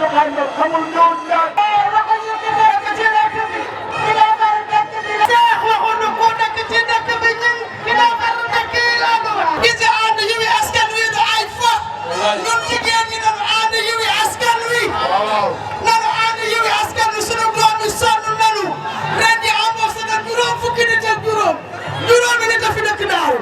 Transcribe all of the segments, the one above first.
doxaan nga xamul ñoom ñaar. waxuñu ko nekk ci dëkk bi. ki la war a dëkk bi la. Cheikh waxuñu ko nekk ci dëkk bi ñun. ki la war a dëkk yi laa ko wax. gis nga ànd Yewwi Askan Wi du ay fo. ñun jigéen ñi dañu ànd Yewwi Askan Wi. nanu ànd Yewwi Askan Wi sunu doom yi sonn nanu. ren di embauché na juróom fukki nit ak juróomi nit a fi dëkk daaw.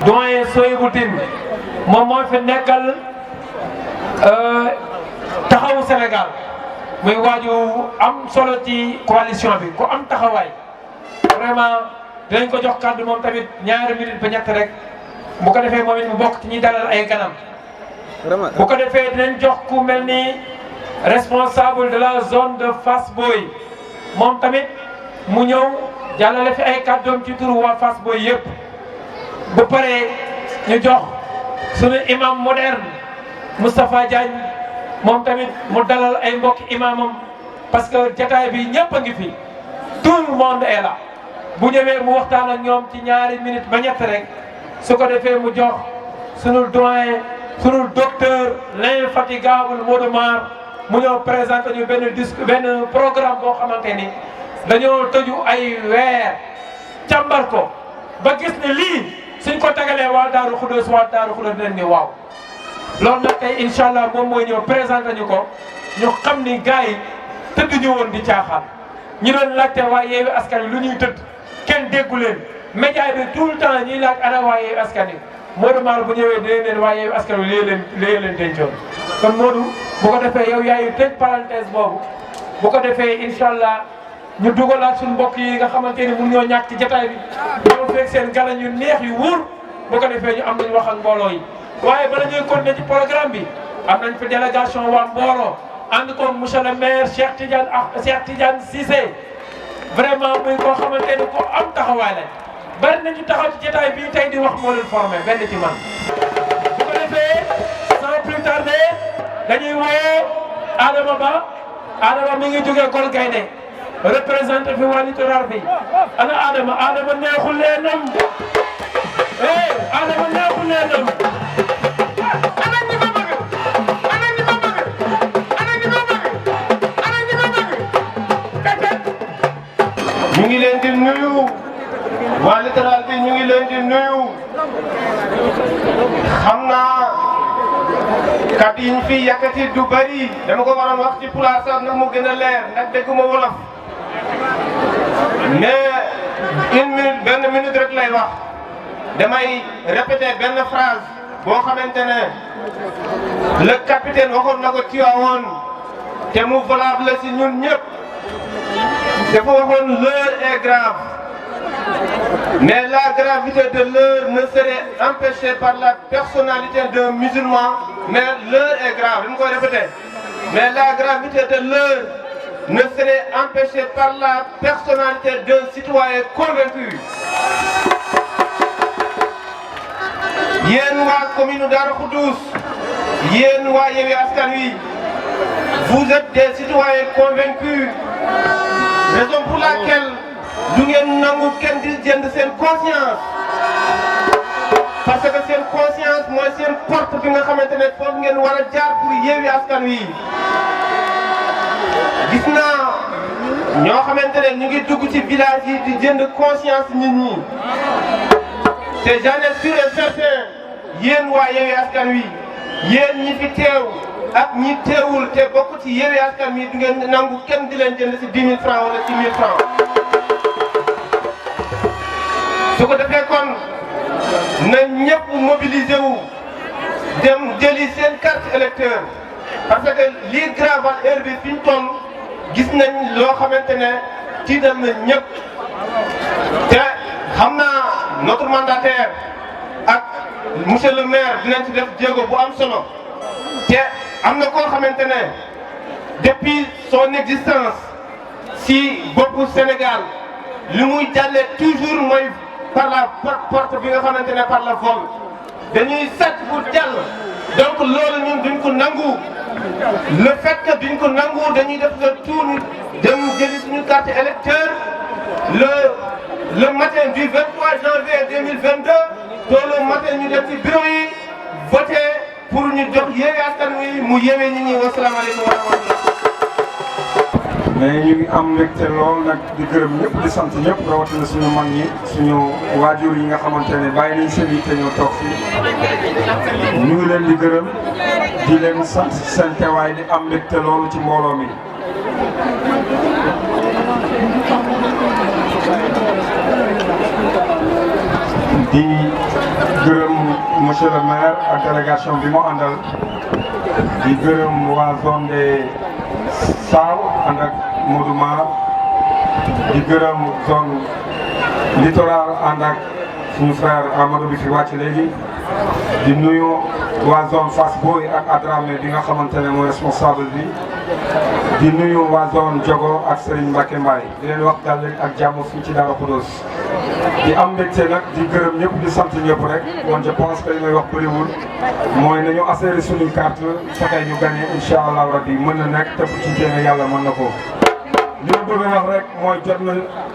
doyen Sohibou Tine moom moo fi nekkal taxawu Sénégal muy waaju am solo ci coalition bi ku am taxawaay vraiment dinañ ko jox kàddu moom tamit ñaari minute ba ñett rek bu ko defee moom it mu bokk ci ñi dalal ay ganam. bu ko defee dinañ jox ku mel ni responsable de la zone de Fass Boye moom tamit mu ñëw jàllale fi ay kàddoom ci turu waa Fass Boye yëpp. bu paree ñu jox sunu imam moderne Moustapha Diagne moom tamit mu dalal ay mbokki imamam parce que jataay bi ñëpp a ngi fi tout le monde est là bu ñëwee mu waxtaan ak ñoom ci ñaari minute ba ñett rek su ko defee mu jox sunu doyen sunu docteur l'infatigable Modou Mar mu ñëw présenté ñu benn programme boo xamante ni dañoo tëju ay weer càmbar ko ba gis ne lii suñ ko tagalee waa Daaru Xudoos dinañ ni waaw loolu nag tey incha allah moom mooy ñëw présenté ñu ko ñu xam ni gars yi tëdd ñu woon di caaxaan ñi doon laajte waa Yewwi Askan Wi lu ñuy tëdd kenn déggu leen média bi tout le temps ñuy laaj ana waa Yewwi Askan Wi Modou Mar bu ñëwee dinañ leen waa Yewwi Askan Wi léegi leen dencoon kon Modou bu ko defee yow yaayu tëj parenthèse boobu bu ko defee incha allah ñu dugalaat suñu mbokk yi nga xamante ni mun ñoo ñàkk ci jataay bi ñoo fekk seen galañ yu neex yu wóor bu ko defee ñu am nañu wax ak mbooloo yi waaye bala ñuy continuer ci programme bi am nañ fi délégation waa Mboro ànd ko monsieur le maire Cheikh Tidiane Cissé vraiment muy koo xamante ni ko am taxawaay la bari nañu taxaw ci jataay bii tey di wax moo leen formé benn ci man bu ko defee sans plus tarder dañuy woo Adama mi ngi jógee Kol Gaynde représenté fi waa littoral bi ana Adama neexul leenam Adama neexul leenam ana ñi ma bëgg ñu ngi leen di nuyu waa littoral bi ñu ngi leen di nuyu xam naa kàddu yi ñu fi yàkkati du bari dama ko waroon wax ci pulaar sax ndax mu gën a leer ndax dégguma wolof mais benn minute rek lay wax damay répéter benn phrase boo xamante ne le capitaine waxoon na ko Tivaouane te mu valable si ñun ñëpp dafa waxoon l'heure est grave mais la gravité de l'heure ne serait empêchée par la personnalité d'un musulman mais l'heure est grave dama koy répéter mais la gravité de l'heure ne serait empêchée par la personnalité d'un citoyen convaincu. yéen waa commune Darou Khoudoss yéen waa Yewwi Askan Wi vous êtes des citoyens convaincus raison pour laquelle du ngeen nangu kenn di jënd seen conscience parce que seen conscience mooy seen porte bi nga xamante ne foofu ngeen war a jaar pour Yewwi Askan Wi gis naa ñoo xamante ne ñu ngi dugg ci village yi di jënd conscience nit ñi te j'en ai sûr et certain yéen waa Yewwi Askan Wi yéen ñi fi teew ak ñi teewul te bokk ci Yewwi Askan Wi du ngeen nangu kenn di leen jënd si 10 000 francs wala 6 000 francs su ko defee kon na ñëpp mobiliser wu dem jëli seen carte électeur parce que lii grave heure bi fi ñu toll gis nañ loo xamante ne tiital na ñëpp te xam naa notre mandataire ak monsieur le maire dinañ ci def jéego bu am solo te am na koo xamante ne depuis son existence si boppu Sénégal li muy jàllee toujours mooy par la porte bi nga xamante ne par la vol dañuy sàcc pour jàll donc loolu ñun duñ ko nangu le fait que duñ ko nangu dañuy def le tour dem jëli suñu carte électeur le matin du 23 janvier 2022 toolu matin ñu def ci bureau yi voté pour ñu jox Yewwi Askan Wi mu yewee nit ñi wasalaamaaleykum wa rahmatulah. mais ñu ngi am mbégte lool nag di gërëm ñëpp di sant ñëpp rawatina suñu mag ñi suñu waajur yi nga xamante ne bàyyi nañ seen yitte ñoo toog fii ñu ngi leen di gërëm di leen sant seen teewaay di am mbégte loolu ci mbooloo mi. di gërëm monsieur le maire ak délégation bi mu àndal di gërëm waa zone de Saaw ànd ak Modou Mar di gërëm zone littoral ànd ak suñu frère Amadou bi fi wàcc léegi di nuyu waa zone Fass Boye ak Adramé bi nga xamante ne mooy responsable bi di nuyu waa zone Diogo ak Serigne Mbacke Mbaye di leen wax dal ak jàmm fii ci Darou Khoudoss di am mbégte nag di gërëm ñëpp di sant ñëpp rek man je pense que li may wax bëriwul mooy nañu assurer suñuy carte fexe ñu gagné incha allah rabbi mën na nekk te bu ci jéem yàlla mën na ko. li ma bëgg a wax rek mooy jot na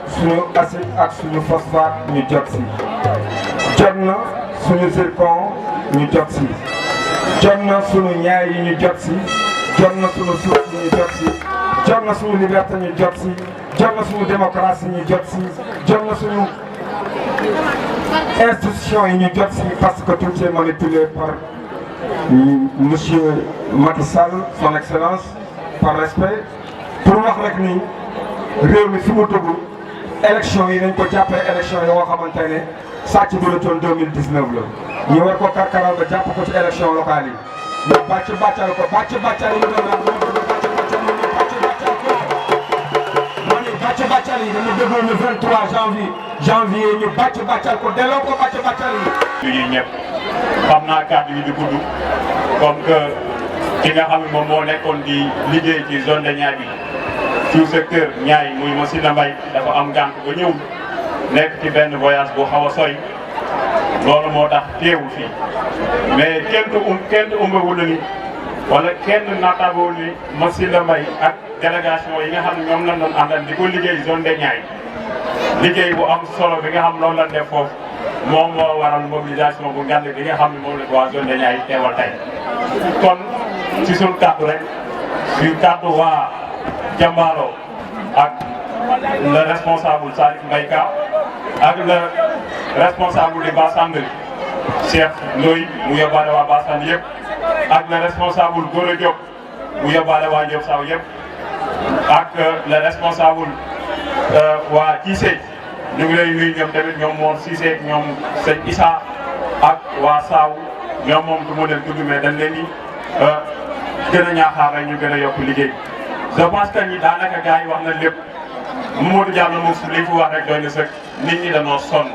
suñu acide ak suñu phosphate ñu jot si jot na suñu zircon ñu jot si jot na suñu ñaay yi ñu jot si jot na suñu suuf yi ñu jot si jot na suñu liberté ñu jot si jot na suñu démocratie ñu jot si jot na suñu institution yi ñu jot si parce que tout est manipulé par monsieur Macky Sall son excellence par respect pour wax rek ni réew mi fi mu dugg élection yi nañ ko jàppee élection yoo xamante ne sàcc bi la toon 2019 la ñu war ko karkaral ba jàpp ko ci élection locale yi ñu bàcc bàccal ko bàcc bàccal yi doon naan moo bëgg bàcc bàccal yi ñu bàcc bàccal ko ma ni bàcc bàccal yi dañu déggoon le 23 janvier ñu bàcc bàccal ko delloo ko bàcc bàccal yi ñun ñëpp xam naa kàddu yi di gudd comme que ki nga xam ne moom moo nekkoon di liggéey ci zone de Niayes bi sous secteur Niayes muy Massila Mbaye dafa am gànk ba ñëw nekk ci benn voyage bu xaw a sori loolu moo tax teewul fii mais kenn umbawul ni wala kenn naataaboo ni Massila Mbaye ak délégation yi nga xam ne ñoom lañ doon àndal di ko liggéey zone de Niayes liggéey bu am solo bi nga xam loolu lañ def foofu moom moo waral mobilisation bu ngand bi nga xam ne moom la waa zone de Niayes teewal tey kon ci suñu kàddu rek suñu kàddu waa Jambaalo ak le responsable Salif Mbaye Ka ak le responsable de Bassandri Cheikh Ndoye mu yóbbaale waa Bassandri yëpp ak le responsable Gora Diop mu yóbbaale waa Diop Saw yëpp ak le responsable waa Cissé ñu ngi lay nuyu ñoom tamit ñoom Mor Cissé ñoom sëñ Issa ak waa Saw ñoom moom du ma leen tudd mais dañ leen di gën a ñaaxaar rek ñu gën a yokk liggéey je pense que ñi daanaka gars yi wax na lépp Mamadou Diallo moom li fi wax rek doy na sëkk nit ñi dañoo sonn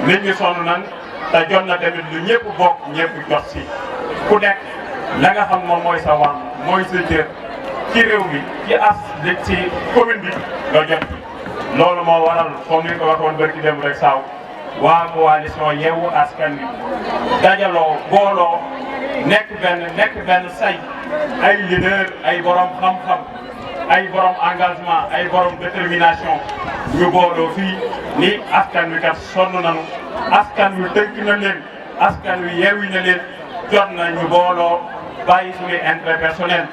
nit ñi sonn nan te jot na tamit lu ñëpp bokk ñëpp jot si ku nekk la nga xam moom mooy sa wàll mooy sa cër ci réew mi ci ci commune bi nga jot loolu moo waral comme ni nga ko waxoon barki dem rek saaw waa coalition Yewwi Askan Wi dajaloo booloo nekk benn say ay leader ay borom xam-xam ay borom engagement ay borom détermination ñu booloo fii ni askan wi kat sonn nañu askan wi dënk na leen askan wi yeewi na leen jot na ñu booloo bàyyi suñu intérêt personnel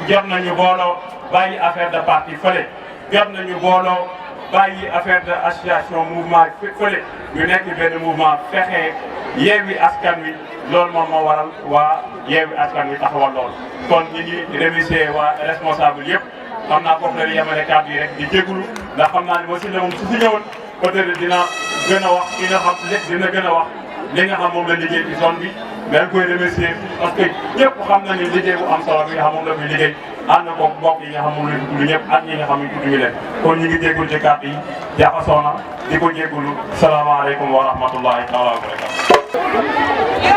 jot na ñu booloo bàyyi affaire de parti fële jot na ñu booloo bàyyi affaire de association mouvement fële ñu nekk benn mouvement fexe yeewi askan wi loolu moom moo waral waa yeewi askan wi taxawal lool kon ñi ngi remercier waa responsable yëpp xam naa foofu la ñu yemale kàddu yi rek di jégalu ndax xam naa ne moo si ne moom su fi ñëwoon peut-être dina gën a wax ki nga xam dina gën a wax li nga xam moom la liggéey ci zone bi mais dañ koy remercier parce que ñëpp xam nañu liggéey bu am solo bi nga xam moom la muy liggéey ànd ko mbokk yi nga xam moom la ñu tudd ñëpp ak ñi nga xam ne tudd ñu leen kon ñu ngi jégalu ci kàddu yi jaxasoo na di ko jégalu salaamaaleykum wa rahmatullahi taala wa barakatu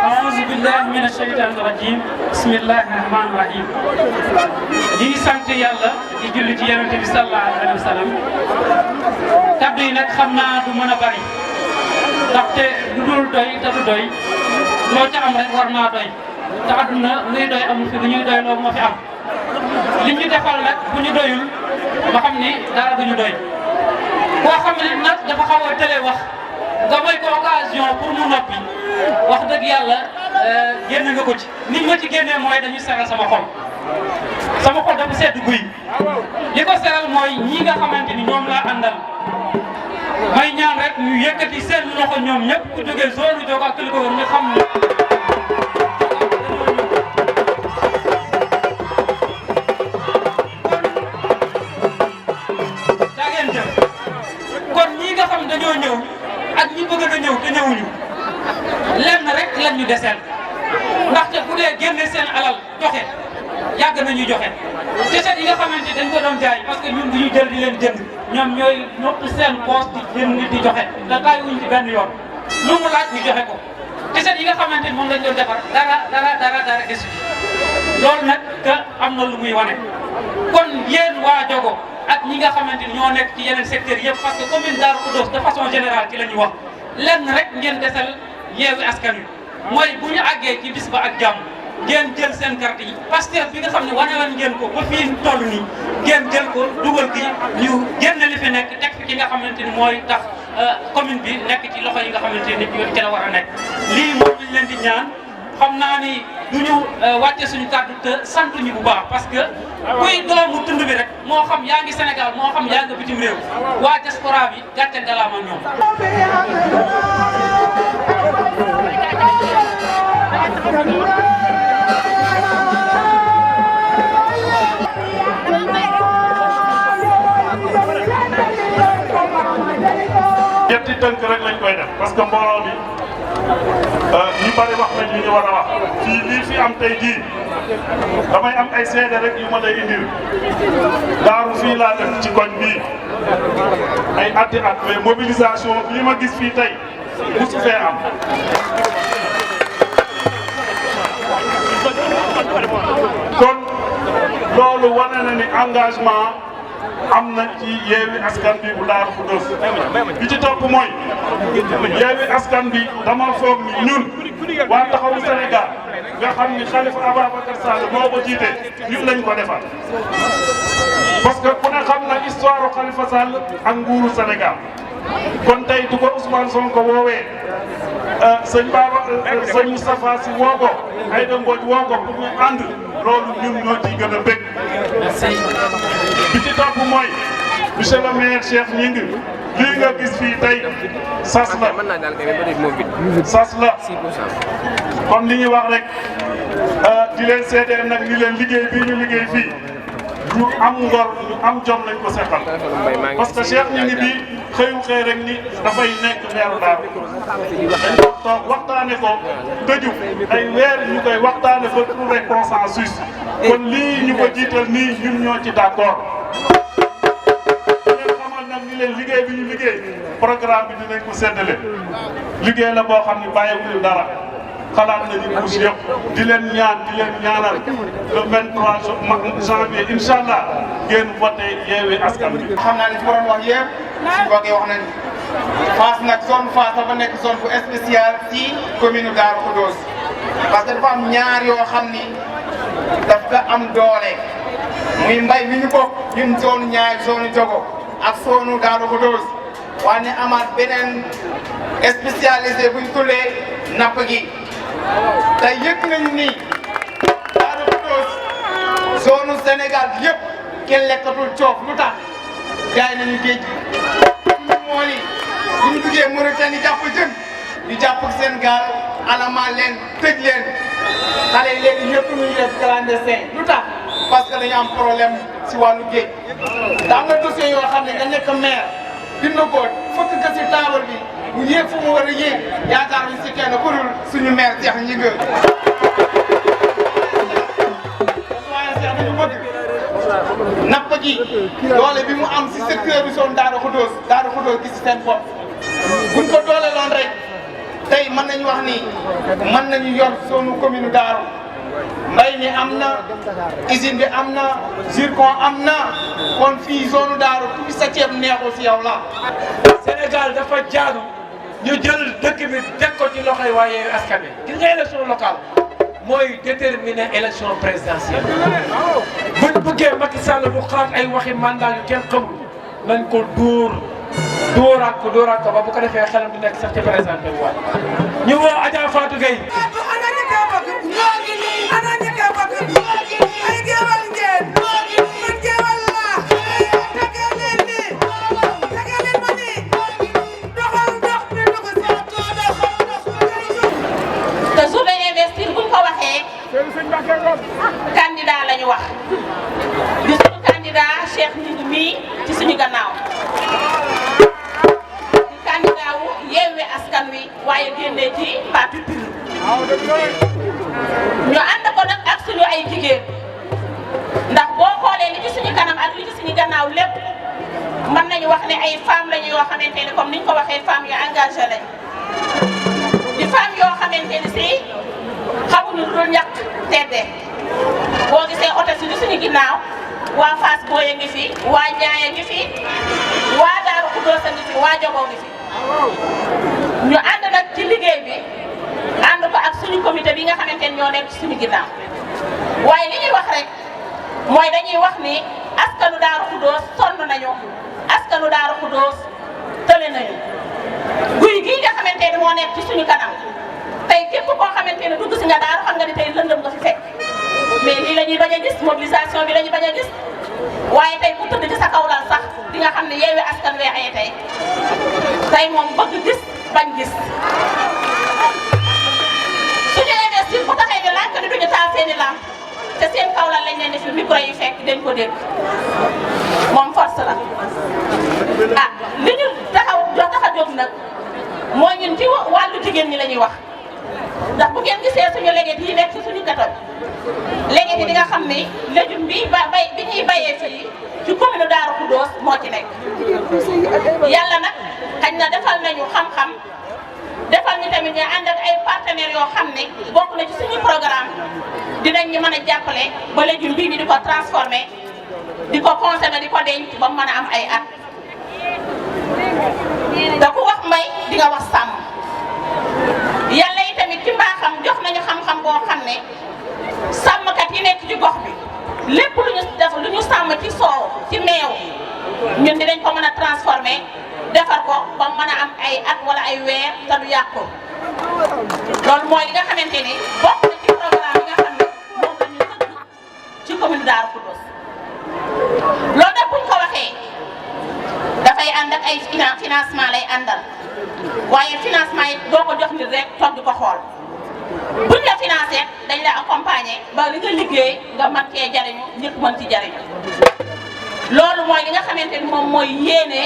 aouzu billahi mina shaytaani rajim bismillahi rahmaani rahim ñi ngi sant yàlla di julli ci yonent bi sallallahu alayhi wa sallam kaddu yi nag xam naa du mën a bari ndaxte lu dul doy te du doy loo ca am rek war naa doy te àdduna luy doy amul fi lu ñuy doy loo moo fi am li ñu defal nag bu ñu doyul ba xam ni dara du ñu doy koo xam ne nag dafa xaw a tële wax nga may ko occasion pour mu noppi wax dëgg yàlla génn nga ko ci ni ma ci génnee mooy dañu seral sama xol dafa sedd guy li ko seral mooy ñii nga xamante ni ñoom laa àndal may ñaan rek ñu yëkkati seen loxo ñoom ñëpp ku jógee zone bi Diogo ak li ko wër nga xam ne jaageen jëf kon ñii nga xam dañoo ñëw ak ñi bëgg a ñëw te ñëwuñu lenn rek lañ ñu deseel ndaxte bu dee génne seen alal joxe yàgg nañu joxe te set yi nga xamante dañ ko doon jaay parce que ñun du ñu jël di leen jënd ñoom ñooy nopp seen poos di jënd di joxe te bàyyiwuñ ci benn yoon lu mu laaj ñu joxe ko te set yi nga xamante ni moom lañ doon defar dara desu loolu nag que am na lu muy wane kon yéen waa Diogo ak ñi nga xamante ni ñoo nekk ci yeneen secteurs yëpp parce que commune Darou Khoudoss de façon générale ci la ñuy wax lenn rek ngeen desal Yewwi Askan Wi mooy bu ñu àggee ci bis ba ak jàmm ngeen jël seen carte yi Pastef bi nga xam ne wane lan ngeen ko ba fii toll nii ngeen jël ko dugal ki ñu génn li fi nekk teg fi ki nga xamante ni mooy tax commune bi nekk ci loxo yi nga xamante ni ci la war a nekk lii moom lañ leen di ñaan xam naa ni du ñu wàcce suñu kàddu te sant ñu bu baax parce que kuy doomu tund bi rek moo xam yaa ngi Sénégal moo xam yaa ngi bitim réew waa diaspora bi gàcce ngalaama ñoom. ñetti tënk rek lañ koy def parce que mbooloo bi ñu bari wax nañ li ñu war a wax fii lii fi am tey jii damay am ay seede rek yu ma lay indil daaru fii laa def ci koñ bii ay atti at mais mobilisation bii ma gis fii tey musu fee am kon loolu wane na ni engagement am na ci Yewwi Askan Wi bu Darou Khoudoss bi ci topp mooy Yewwi Askan Wi dama foog ni ñun waa Taxawu Sénégal nga xam ni Khalifa Ababacar Sall moo ko jiite ñun lañ ko defal parce que ku ne xam na histoire Khalifa Sall ak nguuru Sénégal kon tey du ko Ousmane Sonko woowee sëñ Moustapha Sy woo ko Aïda Mbodj woo ko pour ñu ànd loolu ñun ñoo ciy gën a bëgg. bi ci topp mooy monsieur le maire Cheikh Gningue lii nga gis fii tey sas la comme li ñuy wax rek di leen seedeel nag ni leen liggéey bii ñu liggéey fii ñu am ngor ñu am jom lañ ko seqal parce que Cheikh Gningue bi xëyu xëy rek ni dafay nekk weeru Daaru dañ ko toog waxtaane ko tëju ay weer ñu koy waxtaane ba trouver consensus kon lii ñu ko jiital nii ñun ñoo ci d'accord leen xamal nag ni leen liggéey bi ñu liggéey programme bi dinañ ko séddale liggéey la boo xam ne bàyyiwuñu dara xalaat nañu couche yëpp di leen ñaanal le 23 janvier incha allah ngeen voté Yewwi Askan Wi. xam naa ne fi ma doon wax yëpp suñu bokkee wax nañu Fass nag zone Fass dafa nekk zone bu spéciale ci commune Darou Khoudoss parce que dafa am ñaar yoo xam ni daf ko am doole muy mbay mi ñu bokk ñun zone ñaar zone Diogo ak zone Darou Khoudoss waaye amaat beneen spécialisé bu ñu tuddee napp gi te yëg nañu ni Darou Khoudoss zone Sénégal yëpp kenn lekkatul coof lu tax jaay nañu géej gi suñu mool yi bu ñu duggee Mauritanie jàpp jën ñu jàpp seen gaal alamaan leen tëj leen xale yi léegi ñëpp ñu def clandestin lu tax parce que dañu am problème si wàllu géej te am na dossier yoo xam ne nga nekk maire bind ko fëkk ko si taabal bi mu yéeg fu mu war a yéeg yaakaar ñu si kenn ku dul suñu maire Cheikh Gningue waaye Cheikh dañu bëgg napp gi doole bi mu am si secteur bi zone Darou Khoudoss gis seen bopp buñ ko dooleeloon rek tey mën nañu wax ni mën nañu yor zone commune Darou mbay mi am na usine bi am na zircon am na kon fii zone Darou ku sa ceeb neexul si yow la. Sénégal dafa jaadu ñu jël dëkk bi teg ko ci loxoy waa Yewwi Askan Wi gis nga élection locale mooy déterminer élection présidentielle buñ bëggee Macky Sall bu xalaat ay waxi mandat yu kenn xamul nañ ko dóoraat ko ba bu ko defee xelam di nekk sax ci présenté wu waat ñu woo Adja Fatou Gueye. ana ñi ka bëgg ñoo ngi nii ana ñi ka bëgg ñoo ngi nii ay géwal ngeen ñoo ngi nii man géwal laa tegal leen nii tegal leen ma nii doxal dox bi dugg si te journée investir buñ ko waxee candidat la ñu wax di suñu candidat Cheikh Gningue mii ci suñu gannaaw di candidat wu Yewwi Askan Wi waaye génnee ci parti PUR ñu ànd ko nag ak suñu ay jigéen ndax boo xoolee li ci suñu kanam ak li ci suñu gannaaw lépp mën nañu wax ne ay femmes lañu yoo xamante ne comme niñ ko waxee femmes yu engagé lañ di femmes yoo xamante ni si xamuñu lu dul ñàkk tedde boo gisee oto si li suñu ginnaaw waa Fass Boye ngi fi waa Ñaaya ngi fi waa Darou Khoudoss ngi fi waa Diogo ngi fi ñu ànd nag ci liggéey bi ànd ko ak suñu comité bi nga xamante ni ñoo nekk ci suñu ginnaaw waaye li ñuy wax rek mooy dañuy wax ni askanu Darou Khoudoss sonn nañu askanu Darou Khoudoss tële nañu guy gii nga xamante ni moo nekk ci suñu kanam tey képp koo xamante ne dugg si nga Darou xam nga ni tey lëndëm nga fi fekk mais lii la ñuy bañ a gis mobilisation bi la ñuy bañ a gis waaye tey bu tëdd ci sa kaw lal sax di nga xam ne Yewwi Askan Wi ay tey moom bëgg gis bañ gis suñu investir bu taxee ñu lànk ni duñu taal seen i lamp te seen kaw lal lañ leen di fi micro yi fekk dañ ko dégg moom force la ah li ñu tax a jóg nag mooy ñun ci wàllu jigéen ñi la ñuy wax ndax bu ngeen gisee suñu léget yi nekk ci suñu gato léget yi di nga xam ni légume bi bi ñuy bayee fii ci commune Darou Khoudoss moo ci nekk yàlla nag xañ na defal nañu xam-xam defal ñu tamit ñu ànd ak ay partenaires yoo xam ne bokk na ci suñu programme dinañ ñu mën a jàppale ba légume bii ñu di ko transformer di ko consommer di ko denc ba mu mën a am ay at te ku wax mbay di nga wax sàmm yàlla yi tamit ci mbaaxam jox nañu xam-xam boo xam ne sàmmkat yi nekk ci gox bi lépp lu ñu def lu ñu sàmm ci soow ci meew ñun dinañ ko mën a transformer defar ko ba mën a am ay at wala ay weer te du yàqu loolu mooy li nga xamante ni bokk na ci programme yi nga xam ne moom la ñu tëgg ci commune Darou Khoudoss loolu nag buñ ko waxee dafay ànd ak ay financement lay àndal waaye financement yi doo ko jox nit rek toog di ko xool buñ la financé dañ la accompagner ba li nga liggéey nga mën cee jariñu ñëpp mën ci jariñu loolu mooy li nga xamante ni moom mooy yéene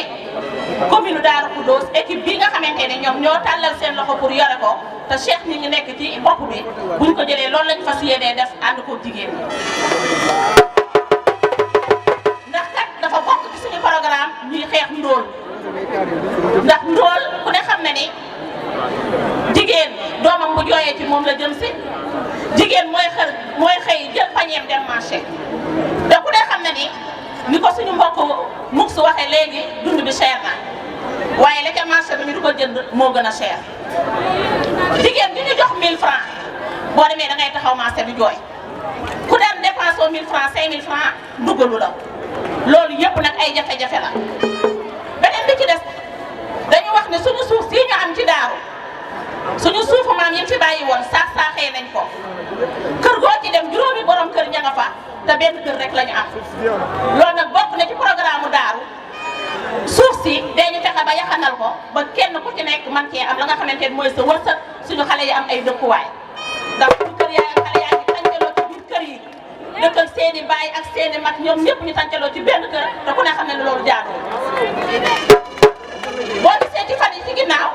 commune Darou Khoudoss équipe bi nga xamante ne ñoom ñoo tàllal seen loxo pour yore ko te Cheikh ñi ngi nekk ci bopp bi buñ ko jëlee loolu lañ fas yéenee def ànd ko jigéen ñi ndax kat dafa bokk ci suñu programme ñuy xeex ndóol ndax ndóol ku ne xam ne ni jigéen doomam bu jooyee ci moom la jëm si jigéen mooy xëy jël pañeem dem marché te ku ne xam ne ni ko suñu mbokk mug su waxee léegi dund bi cher na waaye la ca marché bi ñu di ko jënd moo gën a cher jigéen bi ñu jox 1000 francs boo demee da ngay taxaw marché bi jooy ku daan dépensé 1000 francs 5000 francs duggalu la loolu yëpp nag ay jafe-jafe la beneen bi ci des dañu wax ne suñu suuf sii ñu am ci daaru suñu suufu maam yi fi bàyyi woon saaxee nañ ko kër goo ci dem juróomi borom kër ña nga fa te benn kër rek la ñu am loolu nag bokk na ci programme mu daaru suuf si dañu fexe ba yaxanal ko ba kenn ku ci nekk man cee am la nga xamante ne mooy sa wërsëg suñu xale yi am ay dëkkuwaay ndax suñu kër yaay ak xale yaa ngi tàncaloo ci biir kër yi dëkk ak seen i baay ak seen i mag ñoom ñëpp ñu tàncaloo ci benn kër te ku ne xam ne ne loolu jaaduwul boo gisee ci fan yi ci ginnaaw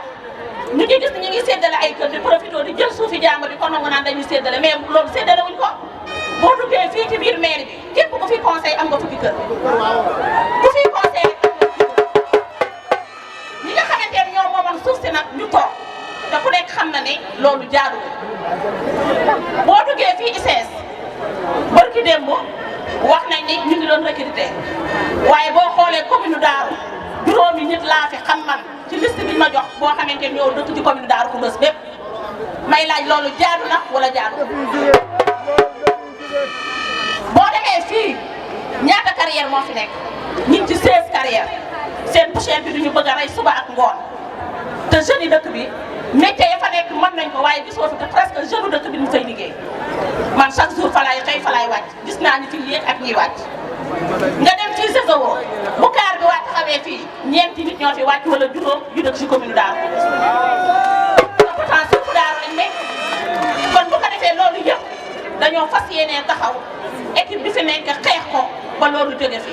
ñu ngi gis ñu ngi séddale ay kër di profité di jël suufi jàmbur di ko nangu naan dañuy séddale mais loolu séddale wuñ ko boo duggee fii ci biir mairie bi képp ku fi conseil am nga fukki kër ku fi conseil ñi nga xamante ne ñoo moomoon suuf si nag ñu toog te ku nekk xam na ne loolu jaaduwul boo duggee fii ICS barki démb wax nañ ni ñu ngi doon recruter waaye boo xoolee commune Darou juróomi nit laa fi xam man ci liste bi ma jox boo xamante ne ñoo dëkk ci commune Darou Khoudoss bépp may laaj loolu jaadu na wala jaadu boo demee fii ñaata carrière moo fi nekk ñu ngi ci 16 carrière seen poussière bi duñu bëgg a rey suba ak ngoon te jeunes yi dëkk bi métier ya fa nekk mën nañ ko waaye gisoo fi te presque jeune dëkk bi ñu fay liggéey man chaque jour fa laay xëy fa laay wàcc gis naa ni fi yéeg ak ñiy wàcc nga dem fii César bu kaar bi wàcc xamee fii ñeenti nit ñoo fi wàcc wala juróom yu dëkk ci commune Darou te pourtant suufu Darou lañ nekk kon bu ko defee loolu yëpp dañoo fas yéenee taxaw équipe bi fi nekk xeex ko ba loolu jóge fi.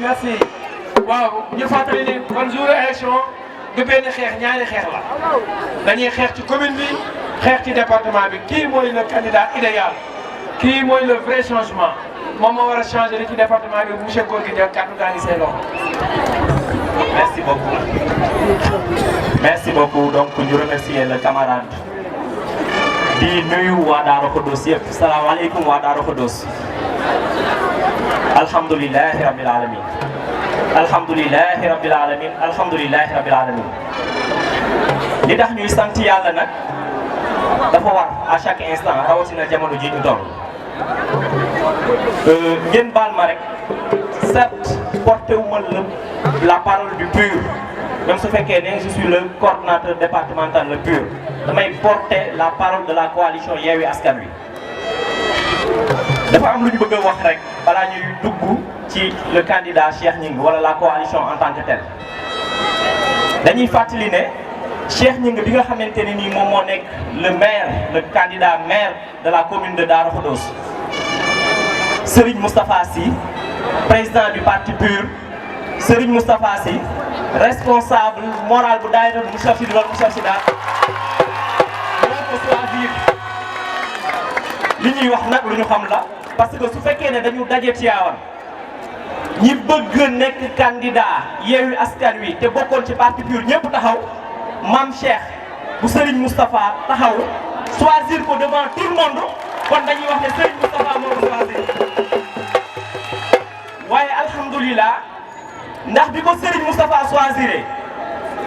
merci waaw ñu fàttali ni kon jour élection du benn xeex ñaari xeex la dañuy xeex ci commune bi xeex ci département bi kii mooy le candidat idéal kii mooy le vrai changement moom moo war a changer li ci département bi monsieur Gorgui Dieng kàddu gaa ngi say loxo. Merci beaucoup. Merci beaucoup. Donc, nous remercions le camarade. Di nuyu waa Darou Khoudoss yëpp. Salaamaaleykum waa Darou Khoudoss. Alhamdulillahi rabbil alamin. Alhamdulillahi rabbil alamin. Alhamdulillahi rabbil alamin. Li tax ñuy sant yàlla nag dafa war à chaque instant rawatina jamono ji ñu toll. Ngeen baal ma rek. Certes, porté wu ma la parole du PUR même su fekkee ne je suis le coordinateur départemental le PUR damay porter la parole de la coalition Yewwi Askan Wi. dafa am lu ñu bëgg a wax rek balaa ñuy dugg ci le candidat Cheikh Gningue wala la coalition en tant que telle. dañuy fàttali ne Cheikh Gningue bi nga xamante ne nii moom moo nekk le maire le candidat maire de la commune de Darou Khoudoss Serigne Moustapha Sy. Président du parti PUR Serigne Moustapha Sy responsable moral bu daayira Moustarchidine wal Moustarchidaat moo ko choisir li ñuy wax nag lu ñu xam la parce que su fekkee ne dañu daje Tivaouane ñi bëgg nekk candidat Yewwi Askan Wi te bokkoon ci parti PUR ñëpp taxaw Mame Cheikh bu Serigne Moustapha taxaw choisir ko devant tout le monde kon dañuy wax ne Serigne Moustapha moo ko choisir. waaye alhamdulilah ndax bi ko Serigne Moustapha choisiré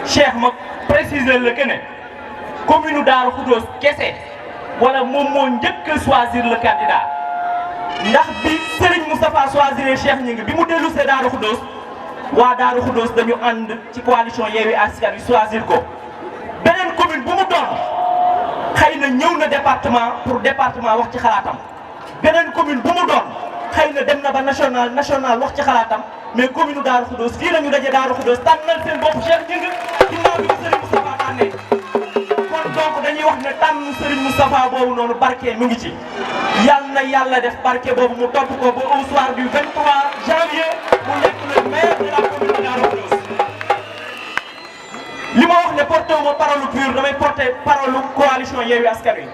Cheikh ma préciser la que ne commune Darou Khoudoss kese wala moom moo njëkk a choisir le candidat ndax bi Serigne Moustapha choisiré Cheikh Gningue bi mu dellu see Darou Khoudoss waa Darou Khoudoss dañu ànd ci coalition Yewwi Askan Wi choisir ko beneen commune bu mu doon xëy na ñëw na département pour département wax ci xalaatam beneen commune bu mu doon. xëy na dem na ba national wax ci xalaatam mais commune Darou Khoudoss fii la ñu daje Darou Khoudoss tànnal seen bopp Cheikh Gningue ginnaaw bi ko Serigne Moustapha tànnee kon donc dañuy dañuy wax ne tànn Serigne Moustapha boobu noonu barke mu ngi ci yal na yàlla def barke boobu mu topp ko ba au soir du 23 janvier mu nekk le maire de la commune de Darou Khoudoss. li ma wax ne porté wu ma parole pure damay porté parole coalition Yewwi Askan Wi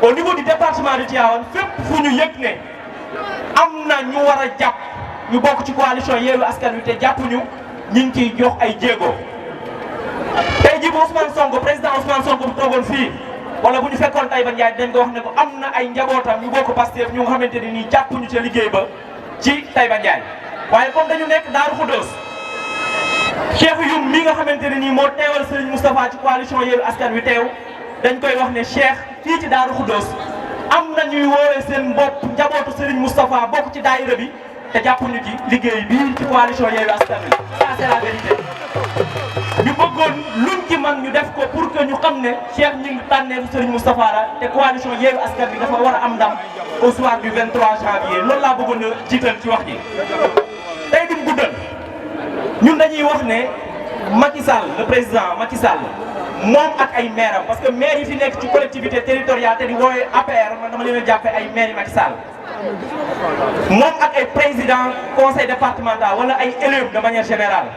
au niveau du département de Tivaouane fépp fu ñu yëg ne am na ñu war a jàpp ñu bokk ci coalition Yewwi Askan Wi te jàppuñu ñu ngi ciy jox ay jéego. tey jii bu Ousmane Sonko président Ousmane Sonko bu toogoon fii wala bu ñu fekkoon Taïba Ndiaye dañ ko wax ne ko am na ay njabootam ñu bokk Pastef ñu nga xamante ne nii jàppuñu ca liggéey ba ci Taïba Ndiaye waaye comme dañu nekk Darou Khoudoss Cheikh Youm mi nga xamante ne nii moo teewal Serigne Moustapha ci coalition Yewwi Askan Wi teew dañ koy wax ne Cheikh fii ci Darou Khoudoss am na ñuy woowee seen bopp njabootu Serigne Moustapha bokk ci daayira bi te jàppuñu ci liggéey bii ci coalition Yewwi Askan Wi ça c'est la vérité. ñu bëggoon luñ ci man ñu def ko pour que ñu xam ne Cheikh ñu ngi tànneefu Serigne Moustapha la te coalition Yewwi Askan Wi dafa war a am ndam au soir du 23 janvier loolu laa bëggoon a jiital ci wax ji. tey duñ guddal ñun dañuy wax ne Macky Sall le président Macky Sall moom ak ay maire am parce que maire yi fi nekk ci collectivité territoriale te di woowee APR man dama leen a jàppee ay maire yi Macky Sall moom ak ay président conseil départemental wala ay élèves de manière générale.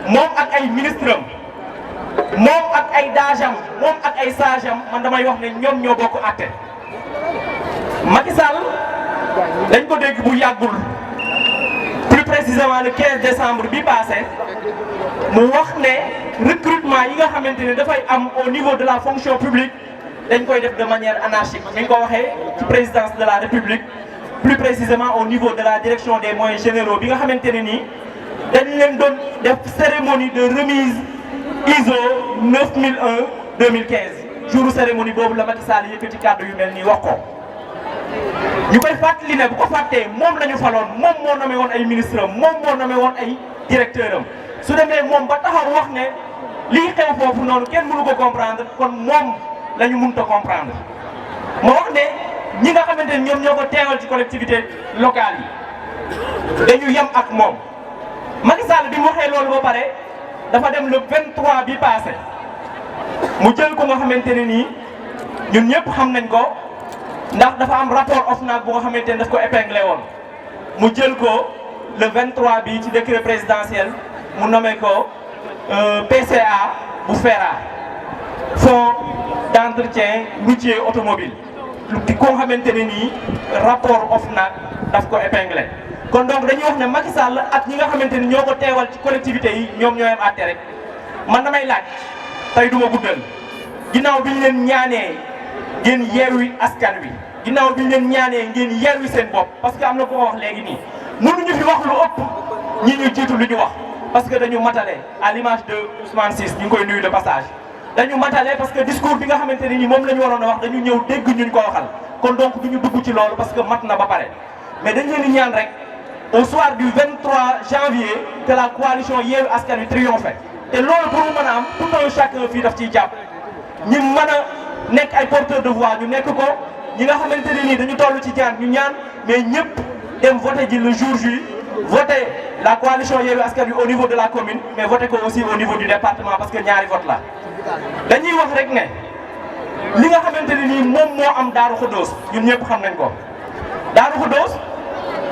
moom ak ay ministre am moom ak ay DAGE am moom ak ay SAGE am man damay wax ne ñoom ñoo bokk àtte Macky Sall dañ ko dégg bu yàggul plus précisément le 15 décembre bi passé mu wax ne recrutement yi nga xamante ne dafay am au niveau de la fonction publique dañ koy def de manière anarchique ni nga ko waxee ci présidence de la République plus précisément au niveau de la direction des moyens généraux bi nga xamante ne nii dañ leen doon def cérémonie de remise ISO 9001-2015 jour cérémonie boobu la Macky Sall yëkkati kàddu yu mel nii wax ko ñu koy fàttali ne bu ko fàttee moom la ñu faloon moom moo nommé woon ay ministre am moom moo nommé woon ay directeur am su demee moom ba taxaw wax ne lii xew foofu noonu kenn mënu ko comprendre kon moom la ñu mënut a comprendre ma wax ne ñi nga xamante ne ñoom ñoo ko teewal ci collectivité locale yi dañu yem ak moom. Macky Sall bi mu waxee loolu ba pare dafa dem le 23 bi passé mu jël ko nga xamante ne nii ñun ñëpp xam nañ ko ndax dafa am rapport OFNAC bu nga xamante ne daf ko épinglé woon mu jël ko le 23 bi ci décret présidentiel mu nommé ko PCA bu FERA fonds d'entretien routier automobile ki ko nga xamante ne nii rapport OFNAC daf ko épinglé. kon donc dañuy wax ne Macky Sall ak ñi nga xamante ni ñoo ko teewal ci collectivité yi ñoom ñoo yem àtte rek man damay laaj tey du ma guddal ginnaaw bi ñu leen ñaanee ngeen yeewi askan wi ginnaaw bi ñu leen ñaanee ngeen yeewi seen bopp parce que am na ko wax léegi nii mënuñu fi wax lu ëpp ñi ñu jiitu lu ñu wax parce que dañu matale à l'image de Ousmane Ciss ñu ngi koy nuyu de passage dañu matale parce que discours bi nga xamante ne nii moom la ñu waroon a wax dañu ñëw dégg ñu ko waxal kon donc du ñu dugg ci loolu parce que mat na ba pare mais dañ leen di ñaan rek. Au soir du 23 janvier que la coalition Yewwi Askan Wi triomphe te loolu pour mu mën a am tout un chacun fii daf ciy jàpp ñi mën a nekk ay porteurs de voix ñu nekk ko ñi nga xamante ne nii dañu toll ci ñaan ñu ñaan mais ñëpp dem voté ji le jour J voté la coalition Yewwi Askan Wi au niveau de la commune mais voté ko aussi au niveau du département parce que ñaari vote la dañuy wax rek ne li nga xamante ne nii moom moo am Darou Khoudoss ñun ñëpp xam nañ ko Darou Khoudoss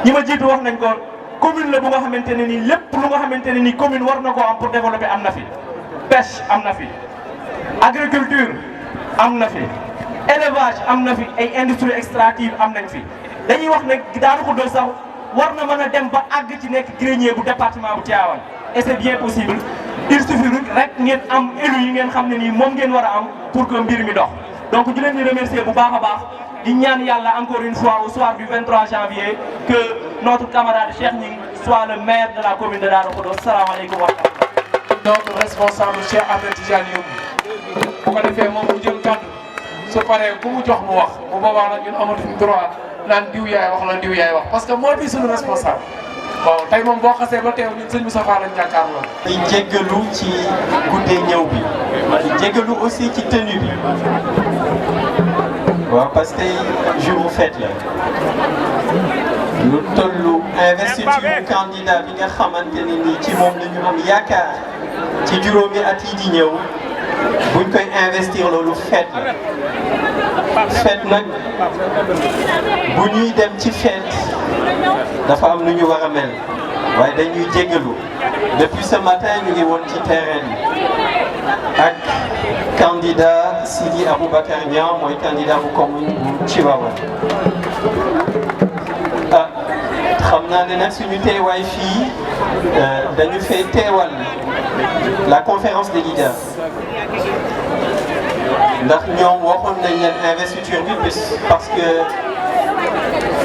ñi ma jiitu wax nañ ko commune la bu nga xamante ne nii lépp lu nga xamante ne nii commune war na koo am pour développer am na fi pêche am na fi agriculture am na fi élevage am na fi ay industrie extractive am nañ fi dañuy wax ne Darou Khoudoss sax war na mën a dem ba àgg ci nekk grenier bu département bu Tivaouane et c'est bien possible il suffit rek ngeen am élu yi ngeen xam ne nii moom ngeen war a am pour que mbir mi dox donc ñu leen di remercier bu baax a baax di ñaan yàlla encore une fois au soir du 23 janvier que notre camarade Cheikh Gning soit le maire de la commune de Darou Khoudoss salaamaaleykum wa rahmatulah. donc responsable Cheikh Ahmed Tidiane Youm bu ko defee moom mu jël kàddu su paree ku mu jox mu wax bu boobaa nag ñun amatuñ droit naan diw yaay wax la diw yaay wax parce que moo di suñu responsable. waaw tey moom boo xasee ba teew ñun sëñ Moussa Fall lañ jàkkaarloo. di jéggalu ci guddee ñëw bi di jéggalu aussi ci tenue bi. waaw parce que jour fête la lu tollu investiture candidat bi nga xamante ne nii ci moom la ñu am yaakaar ci juróomi at yi di ñëw buñ koy investir loolu fête la fête nag bu ñuy dem ci fête dafa am nu ñu war a mel waaye dañuy jéggalu depuis ce matin ñu ngi woon ci terrain bi ak candidat Sidi Aboubacar Niang mooy candidat bu commune bu Tivaouane xam naa ne nag suñu teewaay fii dañu fee teewal la conférence des leaders ndax ñoom waxoon nañ leen investiture bi parce que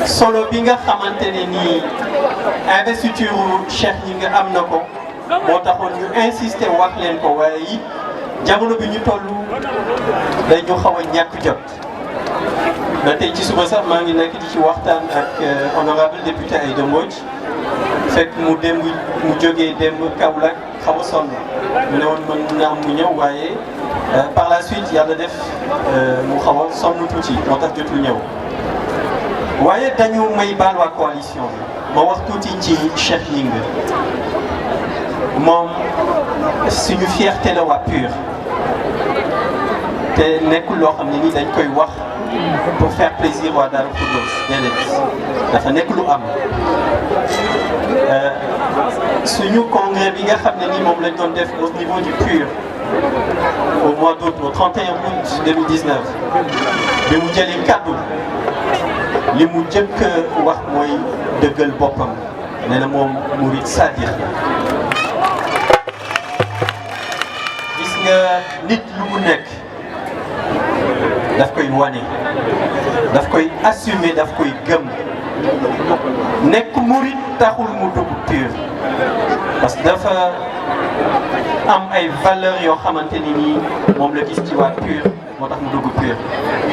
solo bi nga xamante ne nii investiture Cheikh Gningue am na ko moo taxoon ñu insister wax leen ko waaye it jamono bi ñu toll dañu xaw a ñàkk jot. ba tey ci suba sax maa ngi nekk di ci waxtaan ak honorable député Aïda Mbodj fekk mu jógee démb Kaolack xaw a sonn mu ne woon mën na am mu ñëw waaye par la suite yàlla def mu xaw a sonn tuuti moo tax jotul ñëw waaye dañu may baal waa coalition bi ma wax tuuti ci Cheikh Gningue moom suñu fierté la waa PUR te nekkul loo xam ne ni dañ koy wax pour faire plaisir waa Darou Khoudoss déedéet dafa nekk lu am suñu congrès bi nga xam ne ni moom lañ doon def au niveau du PUR au mois d'août au 31 août 2019 bi mu jëlee kaddu li mu jëkk wax mooy dëggal boppam nee na moom murid sadiq gis nga nit lu mu nekk daf koy wane daf koy assumer daf koy gëm nekk murid taxul mu dugg PUR parce que dafa am ay valeurs yoo xamante ni nii moom la gis ci waa PUR moo tax mu dugg PUR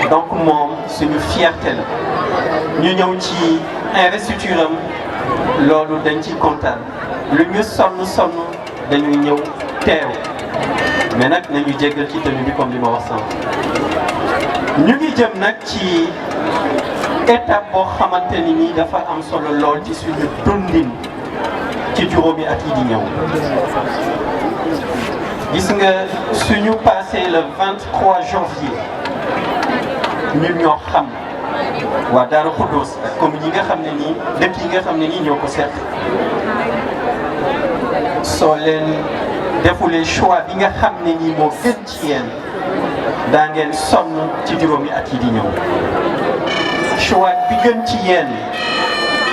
donc moom suñu fierté la ñu ñëw ci investiture am loolu dañ ci kontaan lu ñu sonn dañuy ñëw teew mais nag nañu jéggal ci tenue bi comme li ma wax sànq ñu ngi jëm nag ci étape boo xamante ni nii dafa am solo lool ci suñu dundin ci juróomi at yi di ñëw gis nga suñu passé le 23 janvier ñun ñoo xam waa Darou Khoudoss ak commune yi nga xam ne nii dëkk yi nga xam ne nii ñoo ko seq soo leen defulee choix bi nga xam ne nii moo gën ci yéen daa ngeen sonn ci juróomi at yi di ñëw choix bi gën ci yéen